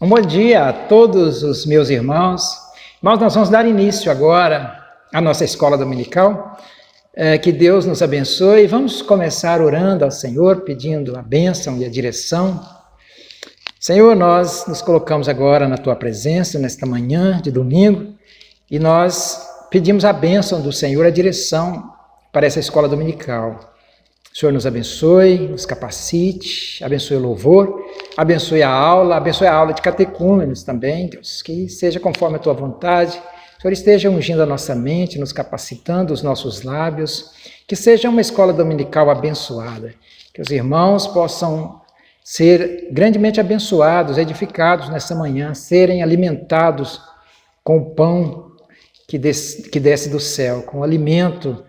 Um bom dia a todos os meus irmãos. Irmãos, nós vamos dar início agora à nossa escola dominical. Que Deus nos abençoe. Vamos começar orando ao Senhor, pedindo a bênção e a direção. Senhor, nós nos colocamos agora na Tua presença, nesta manhã de domingo, e nós pedimos a bênção do Senhor, a direção para essa escola dominical. O Senhor nos abençoe, nos capacite, abençoe o louvor, abençoe a aula de catecúmenos também, Deus, que seja conforme a Tua vontade. O Senhor esteja ungindo a nossa mente, nos capacitando os nossos lábios, que seja uma escola dominical abençoada, que os irmãos possam ser grandemente abençoados, edificados nessa manhã, serem alimentados com o pão que desce do céu, com o alimento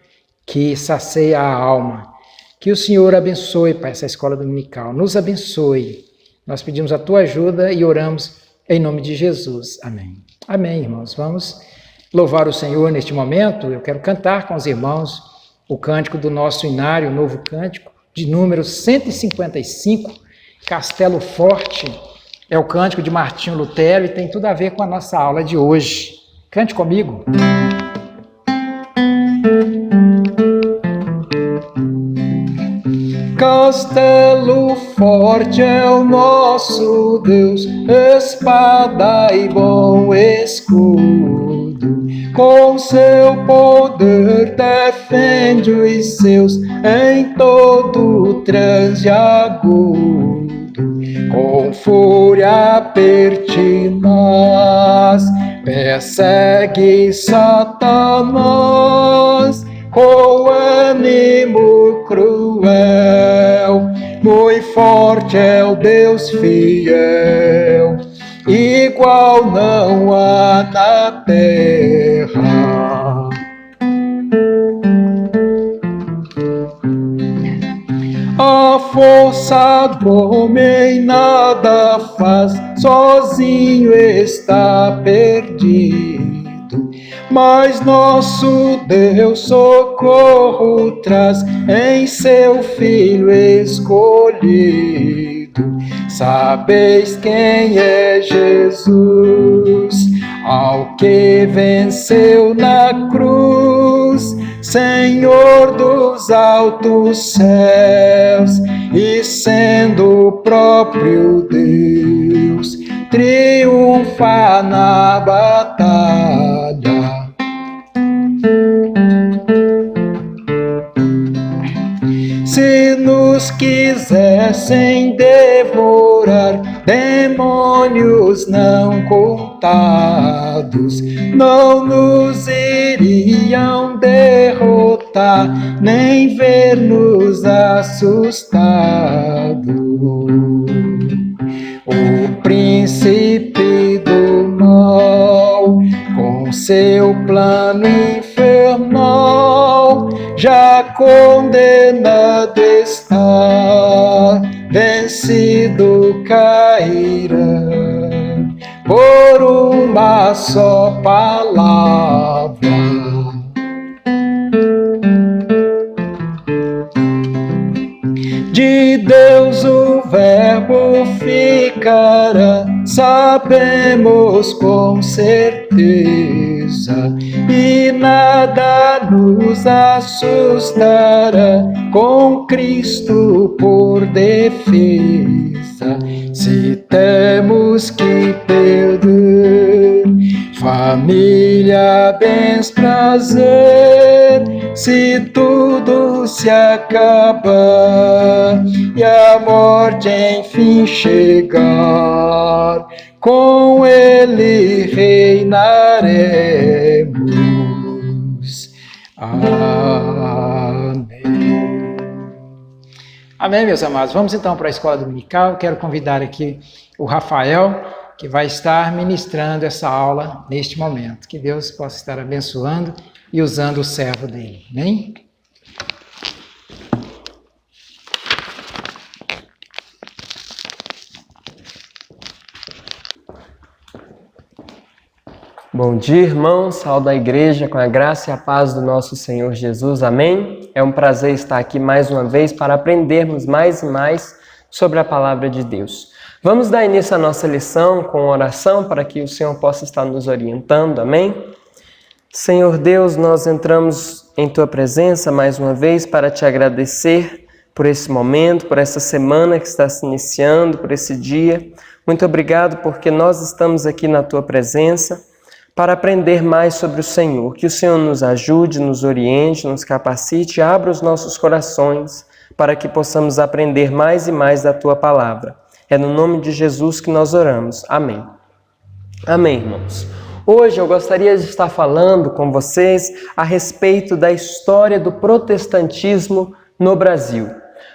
que sacia a alma. Que o Senhor abençoe para essa escola dominical, nos abençoe. Nós pedimos a Tua ajuda e oramos em nome de Jesus. Amém. Amém, irmãos. Vamos louvar o Senhor neste momento. Eu quero cantar com os irmãos o cântico do nosso inário, o novo cântico, de número 155, Castelo Forte. É o cântico de Martinho Lutero e tem tudo a ver com a nossa aula de hoje. Cante comigo. Castelo forte é o nosso Deus, espada e bom escudo. Com seu poder defende os seus em todo transe agudo. Com fúria pertinaz persegue Satanás. Com ânimo cruel, muito forte é o Deus fiel, igual não há na terra. A força do homem nada faz, sozinho está perdido. Mas nosso Deus socorro traz em seu Filho escolhido. Sabeis quem é Jesus, ao que venceu na cruz, Senhor dos altos céus, e sendo o próprio Deus, triunfa na batalha. Se nos quisessem devorar, demônios não contados, não nos iriam derrotar, nem ver-nos assustados. O príncipe do mal, com seu plano infernal, já condenado está, vencido cairá, por uma só palavra. De Deus o verbo ficará, sabemos com certeza, e nada nos assustará, com Cristo por defesa. Se temos que perder família, bens, prazer, se tudo se acabar e a morte enfim chegar, com Ele reinaremos. Amém. Amém, meus amados. Vamos então para a escola dominical. Quero convidar aqui o Rafael, que vai estar ministrando essa aula neste momento. Que Deus possa estar abençoando e usando o servo dele. Amém? Bom dia, irmãos, saúde a igreja com a graça e a paz do nosso Senhor Jesus, amém? É um prazer estar aqui mais uma vez para aprendermos mais e mais sobre a palavra de Deus. Vamos dar início à nossa lição com oração para que o Senhor possa estar nos orientando, amém? Senhor Deus, nós entramos em Tua presença mais uma vez para Te agradecer por esse momento, por essa semana que está se iniciando, por esse dia. Muito obrigado porque nós estamos aqui na Tua presença para aprender mais sobre o Senhor. Que o Senhor nos ajude, nos oriente, nos capacite, abra os nossos corações para que possamos aprender mais e mais da Tua palavra. É no nome de Jesus que nós oramos. Amém. Amém, irmãos. Hoje eu gostaria de estar falando com vocês a respeito da história do protestantismo no Brasil.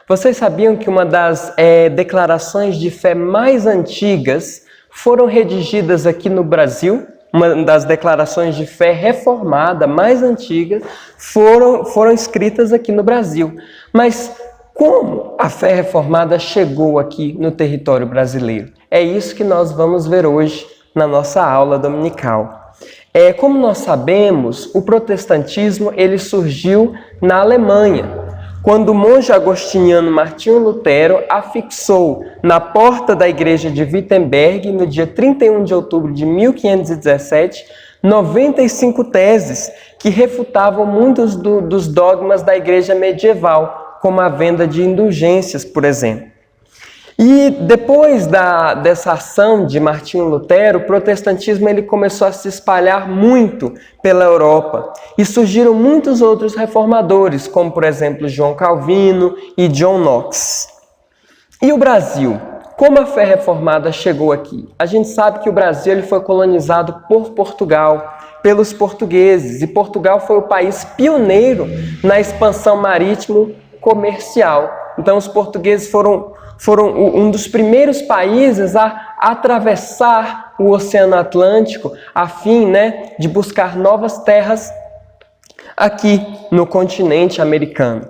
Vocês sabiam que uma das declarações de fé mais antigas foram redigidas aqui no Brasil? Uma das declarações de fé reformada mais antigas foram escritas aqui no Brasil. Mas como a fé reformada chegou aqui no território brasileiro? É isso que nós vamos ver hoje na nossa aula dominical. Como nós sabemos, o protestantismo ele surgiu na Alemanha, quando o monge agostiniano Martinho Lutero afixou na porta da igreja de Wittenberg, no dia 31 de outubro de 1517, 95 teses que refutavam muitos dos dogmas da igreja medieval, como a venda de indulgências, por exemplo. E depois dessa ação de Martinho Lutero, o protestantismo ele começou a se espalhar muito pela Europa. E surgiram muitos outros reformadores, como por exemplo João Calvino e John Knox. E o Brasil? Como a fé reformada chegou aqui? A gente sabe que o Brasil ele foi colonizado por Portugal, pelos portugueses. E Portugal foi o país pioneiro na expansão marítimo comercial. Então os portugueses foram um dos primeiros países a atravessar o Oceano Atlântico a fim, de buscar novas terras aqui no continente americano.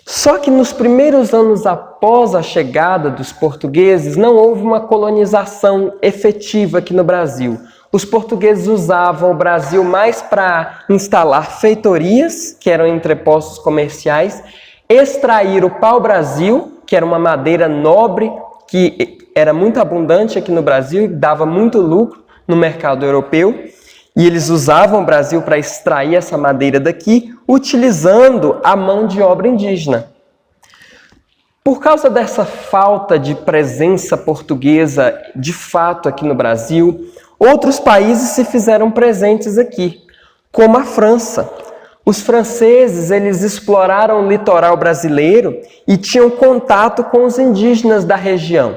Só que nos primeiros anos após a chegada dos portugueses, não houve uma colonização efetiva aqui no Brasil. Os portugueses usavam o Brasil mais para instalar feitorias, que eram entrepostos comerciais, extrair o pau-brasil, que era uma madeira nobre, que era muito abundante aqui no Brasil e dava muito lucro no mercado europeu. E eles usavam o Brasil para extrair essa madeira daqui, utilizando a mão de obra indígena. Por causa dessa falta de presença portuguesa de fato aqui no Brasil, outros países se fizeram presentes aqui, como a França. Os franceses, eles exploraram o litoral brasileiro e tinham contato com os indígenas da região.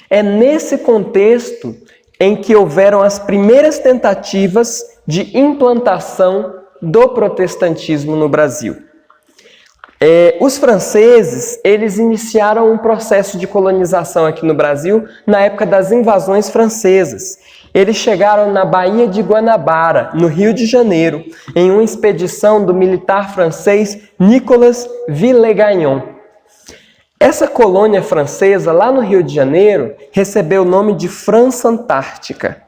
É nesse contexto em que houveram as primeiras tentativas de implantação do protestantismo no Brasil. Os franceses, eles iniciaram um processo de colonização aqui no Brasil na época das invasões francesas. Eles chegaram na Baía de Guanabara, no Rio de Janeiro, em uma expedição do militar francês Nicolas Villegagnon. Essa colônia francesa, lá no Rio de Janeiro, recebeu o nome de França Antártica.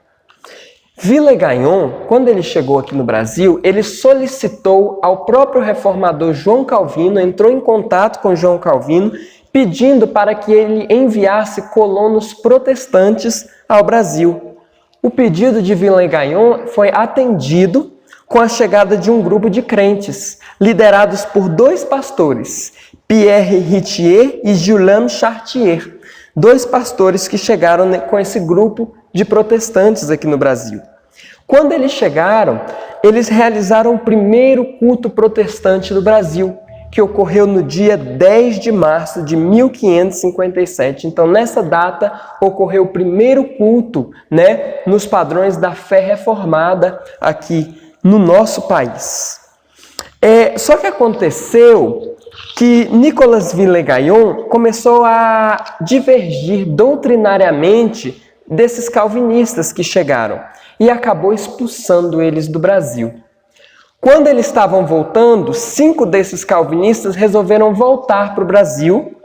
Villegagnon, quando ele chegou aqui no Brasil, ele solicitou ao próprio reformador João Calvino, entrou em contato com João Calvino, pedindo para que ele enviasse colonos protestantes ao Brasil. O pedido de Villegagnon foi atendido com a chegada de um grupo de crentes, liderados por dois pastores, Pierre Ritier e Julien Chartier, dois pastores que chegaram com esse grupo de protestantes aqui no Brasil. Quando eles chegaram, eles realizaram o primeiro culto protestante do Brasil, que ocorreu no dia 10 de março de 1557. Então, nessa data, ocorreu o primeiro culto, nos padrões da fé reformada aqui no nosso país. Só que aconteceu que Nicolas Villegagnon começou a divergir doutrinariamente desses calvinistas que chegaram e acabou expulsando eles do Brasil. Quando eles estavam voltando, 5 desses calvinistas resolveram voltar para o Brasil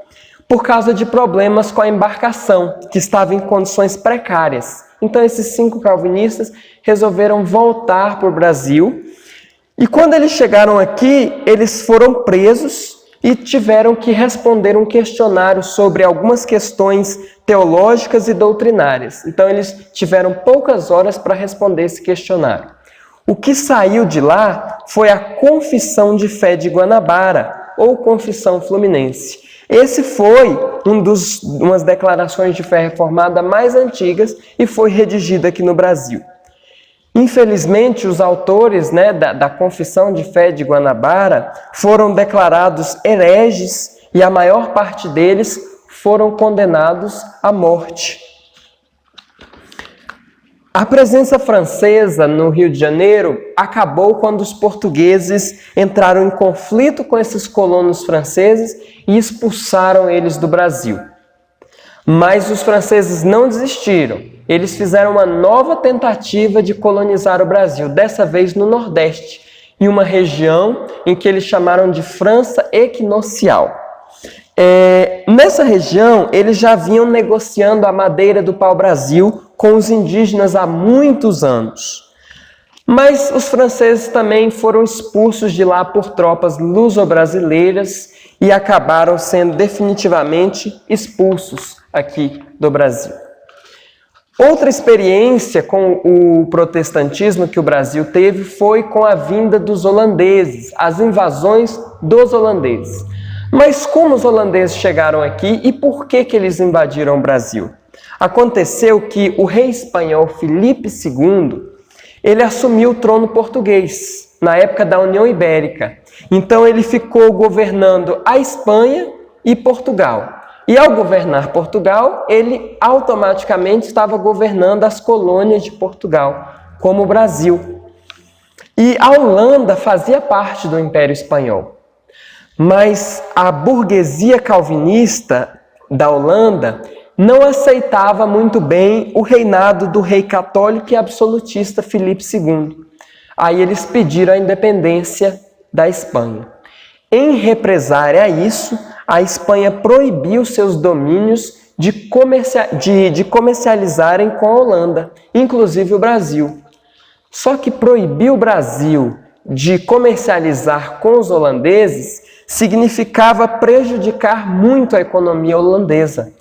por causa de problemas com a embarcação, que estava em condições precárias. Então, esses 5 calvinistas resolveram voltar para o Brasil. E quando eles chegaram aqui, eles foram presos e tiveram que responder um questionário sobre algumas questões teológicas e doutrinárias. Então eles tiveram poucas horas para responder esse questionário. O que saiu de lá foi a Confissão de Fé de Guanabara, ou Confissão Fluminense. Esse foi umas declarações de fé reformada mais antigas e foi redigida aqui no Brasil. Infelizmente, os autores, da Confissão de Fé de Guanabara foram declarados hereges e a maior parte deles foram condenados à morte. A presença francesa no Rio de Janeiro acabou quando os portugueses entraram em conflito com esses colonos franceses e expulsaram eles do Brasil. Mas os franceses não desistiram. Eles fizeram uma nova tentativa de colonizar o Brasil, dessa vez no Nordeste, em uma região em que eles chamaram de França Equinocial. Nessa região, eles já vinham negociando a madeira do pau-brasil com os indígenas há muitos anos. Mas os franceses também foram expulsos de lá por tropas luso-brasileiras e acabaram sendo definitivamente expulsos aqui do Brasil. Outra experiência com o protestantismo que o Brasil teve foi com a vinda dos holandeses, as invasões dos holandeses. Mas como os holandeses chegaram aqui e por que eles invadiram o Brasil? Aconteceu que o rei espanhol Filipe II, ele assumiu o trono português na época da União Ibérica. Então ele ficou governando a Espanha e Portugal. E ao governar Portugal, ele automaticamente estava governando as colônias de Portugal, como o Brasil. E a Holanda fazia parte do Império Espanhol. Mas a burguesia calvinista da Holanda não aceitava muito bem o reinado do rei católico e absolutista Filipe II. Aí eles pediram a independência da Espanha. Em represária a isso, a Espanha proibiu seus domínios de comercializarem com a Holanda, inclusive o Brasil. Só que proibir o Brasil de comercializar com os holandeses significava prejudicar muito a economia holandesa,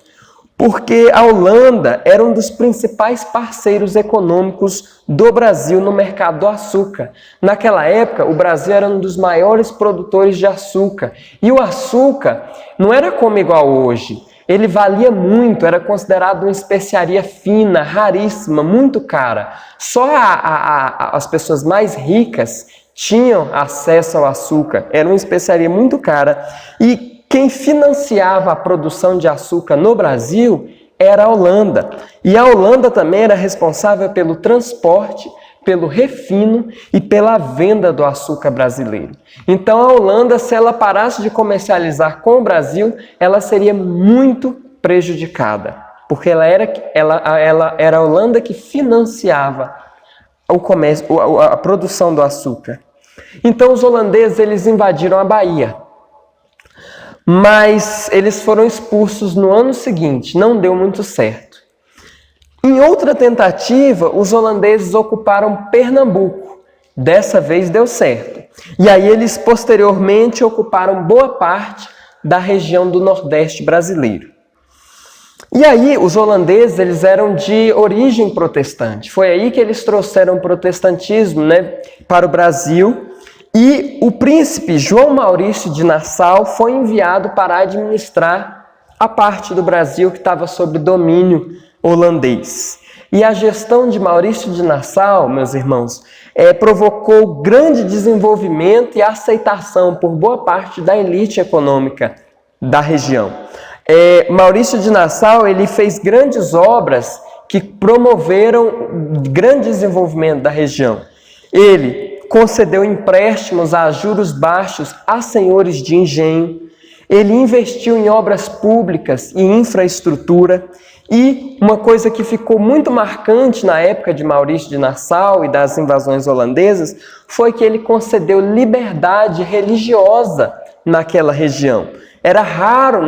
porque a Holanda era um dos principais parceiros econômicos do Brasil no mercado do açúcar. Naquela época, o Brasil era um dos maiores produtores de açúcar. E o açúcar não era como igual hoje. Ele valia muito, era considerado uma especiaria fina, raríssima, muito cara. Só as pessoas mais ricas tinham acesso ao açúcar. Era uma especiaria muito cara. E quem financiava a produção de açúcar no Brasil era a Holanda. E a Holanda também era responsável pelo transporte, pelo refino e pela venda do açúcar brasileiro. Então a Holanda, se ela parasse de comercializar com o Brasil, ela seria muito prejudicada, porque ela era a Holanda que financiava o comércio, a produção do açúcar. Então os holandeses eles invadiram a Bahia. Mas eles foram expulsos no ano seguinte, não deu muito certo. Em outra tentativa, os holandeses ocuparam Pernambuco. Dessa vez deu certo. E aí eles posteriormente ocuparam boa parte da região do Nordeste brasileiro. E aí os holandeses eles eram de origem protestante. Foi aí que eles trouxeram o protestantismo, para o Brasil. E o príncipe João Maurício de Nassau foi enviado para administrar a parte do Brasil que estava sob domínio holandês. E a gestão de Maurício de Nassau, meus irmãos, provocou grande desenvolvimento e aceitação por boa parte da elite econômica da região. Maurício de Nassau ele fez grandes obras que promoveram grande desenvolvimento da região. Ele concedeu empréstimos a juros baixos a senhores de engenho. Ele investiu em obras públicas e infraestrutura. E uma coisa que ficou muito marcante na época de Maurício de Nassau e das invasões holandesas foi que ele concedeu liberdade religiosa naquela região. Era raro,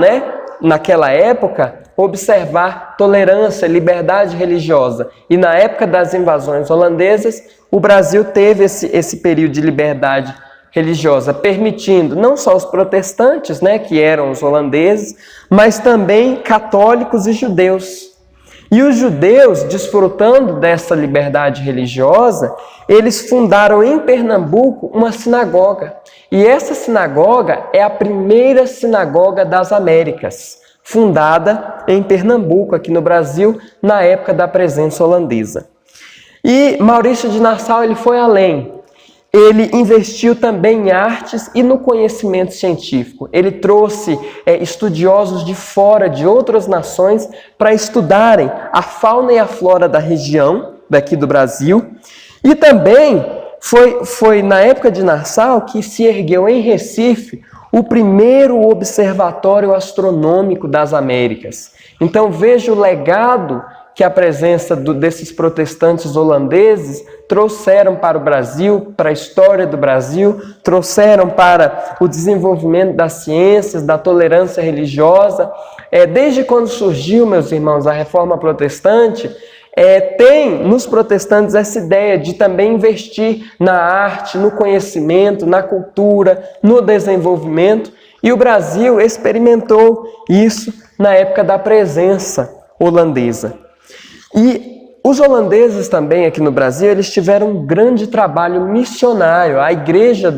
naquela época, observar tolerância, liberdade religiosa. E na época das invasões holandesas, o Brasil teve esse período de liberdade religiosa, permitindo não só os protestantes, né, que eram os holandeses, mas também católicos e judeus. E os judeus, desfrutando dessa liberdade religiosa, eles fundaram em Pernambuco uma sinagoga. E essa sinagoga é a primeira sinagoga das Américas, fundada em Pernambuco, aqui no Brasil, na época da presença holandesa. E Maurício de Nassau ele foi além. Ele investiu também em artes e no conhecimento científico. Ele trouxe estudiosos de fora, de outras nações, para estudarem a fauna e a flora da região, daqui do Brasil. E também foi na época de Nassau que se ergueu em Recife o primeiro observatório astronômico das Américas. Então veja o legado que a presença desses protestantes holandeses trouxeram para o Brasil, para a história do Brasil, trouxeram para o desenvolvimento das ciências, da tolerância religiosa. Desde quando surgiu, meus irmãos, a Reforma Protestante, tem nos protestantes essa ideia de também investir na arte, no conhecimento, na cultura, no desenvolvimento. E o Brasil experimentou isso na época da presença holandesa. E os holandeses também aqui no Brasil, eles tiveram um grande trabalho missionário. A igreja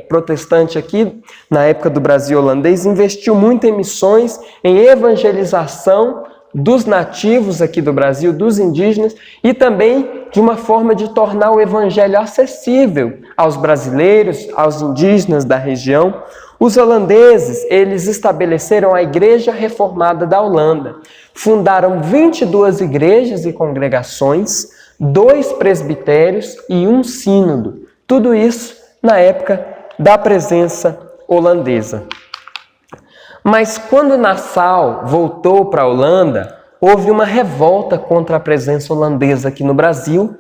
protestante aqui, na época do Brasil holandês, investiu muito em missões, em evangelização dos nativos aqui do Brasil, dos indígenas, e também de uma forma de tornar o evangelho acessível aos brasileiros, aos indígenas da região. Os holandeses, eles estabeleceram a Igreja Reformada da Holanda. Fundaram 22 igrejas e congregações, 2 presbitérios e 1 sínodo. Tudo isso na época da presença holandesa. Mas quando Nassau voltou para a Holanda, houve uma revolta contra a presença holandesa aqui no Brasil,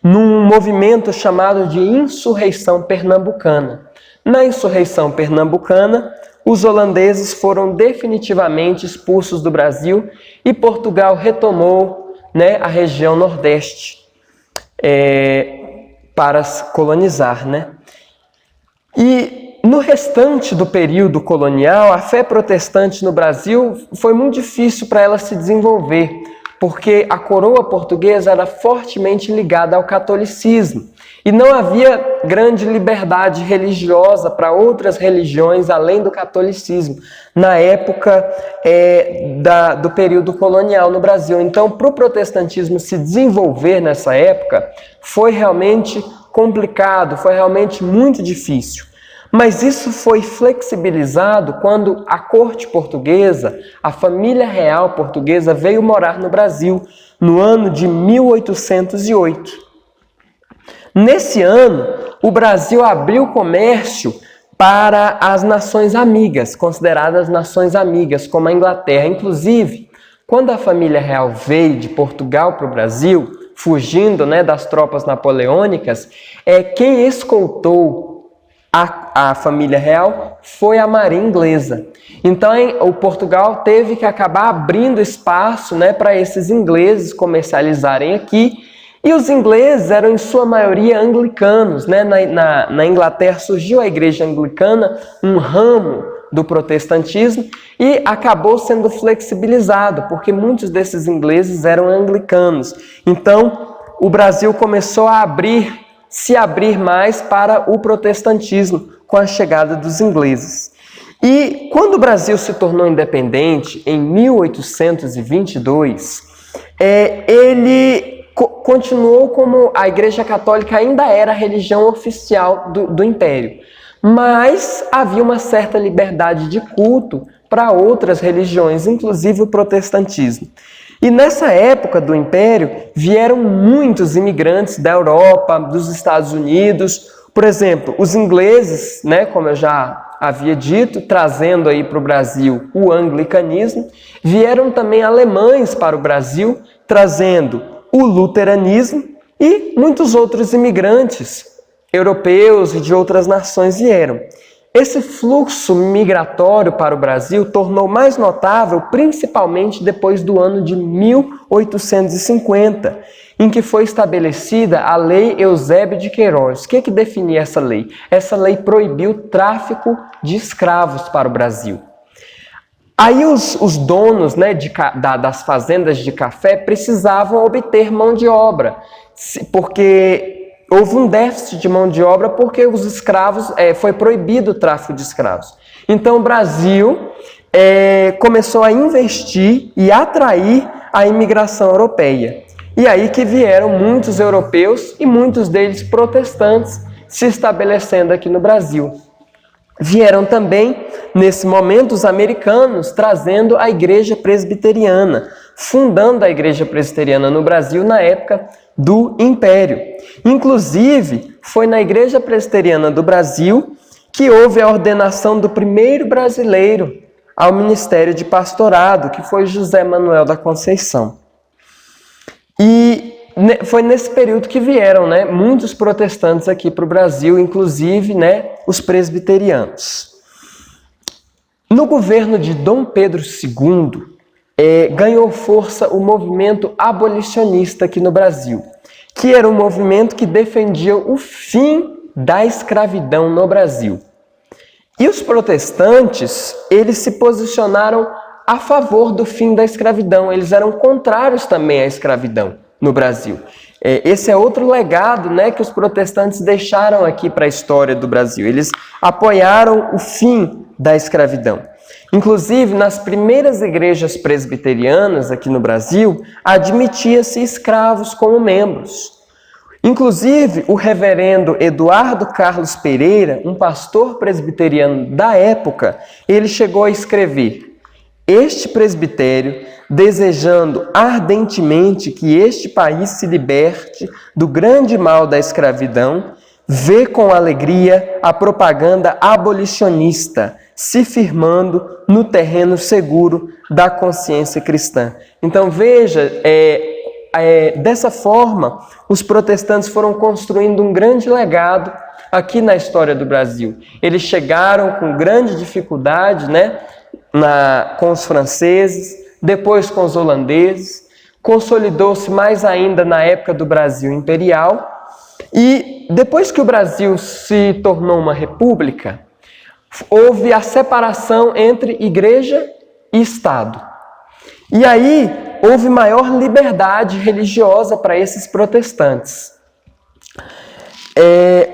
num movimento chamado de Insurreição Pernambucana. Na Insurreição Pernambucana, os holandeses foram definitivamente expulsos do Brasil e Portugal retomou, a região Nordeste para colonizar. E no restante do período colonial, a fé protestante no Brasil foi muito difícil para ela se desenvolver, porque a coroa portuguesa era fortemente ligada ao catolicismo. E não havia grande liberdade religiosa para outras religiões além do catolicismo, na época do período colonial no Brasil. Então, para o protestantismo se desenvolver nessa época, foi realmente complicado, foi realmente muito difícil. Mas isso foi flexibilizado quando a corte portuguesa, a família real portuguesa, veio morar no Brasil, no ano de 1808. Nesse ano, o Brasil abriu comércio para as nações amigas, consideradas nações amigas, como a Inglaterra. Inclusive, quando a família real veio de Portugal para o Brasil, fugindo das tropas napoleônicas, quem escoltou a família real foi a marinha inglesa. Então, o Portugal teve que acabar abrindo espaço para esses ingleses comercializarem aqui. E os ingleses eram, em sua maioria, anglicanos. Na Inglaterra surgiu a igreja anglicana, um ramo do protestantismo, e acabou sendo flexibilizado, porque muitos desses ingleses eram anglicanos. Então, o Brasil começou a se abrir mais para o protestantismo com a chegada dos ingleses. E quando o Brasil se tornou independente, em 1822, ele continuou como a Igreja Católica ainda era a religião oficial do Império, mas havia uma certa liberdade de culto para outras religiões, inclusive o protestantismo. E nessa época do Império, vieram muitos imigrantes da Europa, dos Estados Unidos. Por exemplo, os ingleses, como eu já havia dito, trazendo aí para o Brasil o anglicanismo. Vieram também alemães para o Brasil, trazendo o luteranismo, e muitos outros imigrantes europeus e de outras nações vieram. Esse fluxo migratório para o Brasil tornou mais notável principalmente depois do ano de 1850, em que foi estabelecida a Lei Eusébio de Queiroz. O que definia essa lei? Essa lei proibiu o tráfico de escravos para o Brasil. Aí os donos, né, das fazendas de café precisavam obter mão de obra, porque houve um déficit de mão de obra porque os escravos, foi proibido o tráfico de escravos. Então o Brasil começou a investir e atrair a imigração europeia. E aí que vieram muitos europeus e muitos deles protestantes se estabelecendo aqui no Brasil. Vieram também, nesse momento, os americanos trazendo a Igreja Presbiteriana, fundando a Igreja Presbiteriana no Brasil na época do Império. Inclusive, foi na Igreja Presbiteriana do Brasil que houve a ordenação do primeiro brasileiro ao Ministério de Pastorado, que foi José Manuel da Conceição. E foi nesse período que vieram, né, muitos protestantes aqui para o Brasil, inclusive, né, os presbiterianos. No governo de Dom Pedro II, ganhou força o movimento abolicionista aqui no Brasil, que era um movimento que defendia o fim da escravidão no Brasil. E os protestantes, eles se posicionaram a favor do fim da escravidão, eles eram contrários também à escravidão no Brasil. Esse é outro legado, né, que os protestantes deixaram aqui para a história do Brasil. Eles apoiaram o fim da escravidão. Inclusive, nas primeiras igrejas presbiterianas aqui no Brasil, admitia-se escravos como membros. Inclusive, o reverendo Eduardo Carlos Pereira, um pastor presbiteriano da época, ele chegou a escrever: este presbitério, desejando ardentemente que este país se liberte do grande mal da escravidão, vê com alegria a propaganda abolicionista se firmando no terreno seguro da consciência cristã. Então veja, dessa forma, os protestantes foram construindo um grande legado aqui na história do Brasil. Eles chegaram com grande dificuldade, né, com os franceses, depois com os holandeses, consolidou-se mais ainda na época do Brasil imperial, e depois que o Brasil se tornou uma república, houve a separação entre igreja e Estado. E aí houve maior liberdade religiosa para esses protestantes.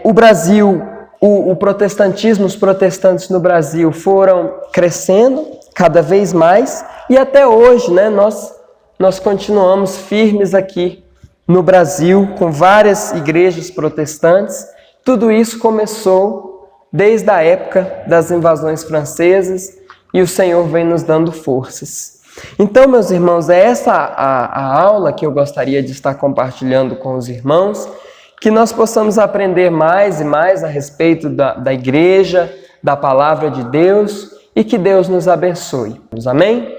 O Brasil, o protestantismo, os protestantes no Brasil foram crescendo cada vez mais, e até hoje, né, nós continuamos firmes aqui no Brasil, com várias igrejas protestantes. Tudo isso começou desde a época das invasões francesas, e o Senhor vem nos dando forças. Então, meus irmãos, é essa a aula que eu gostaria de estar compartilhando com os irmãos, que nós possamos aprender mais e mais a respeito da igreja, da palavra de Deus, e que Deus nos abençoe. Amém?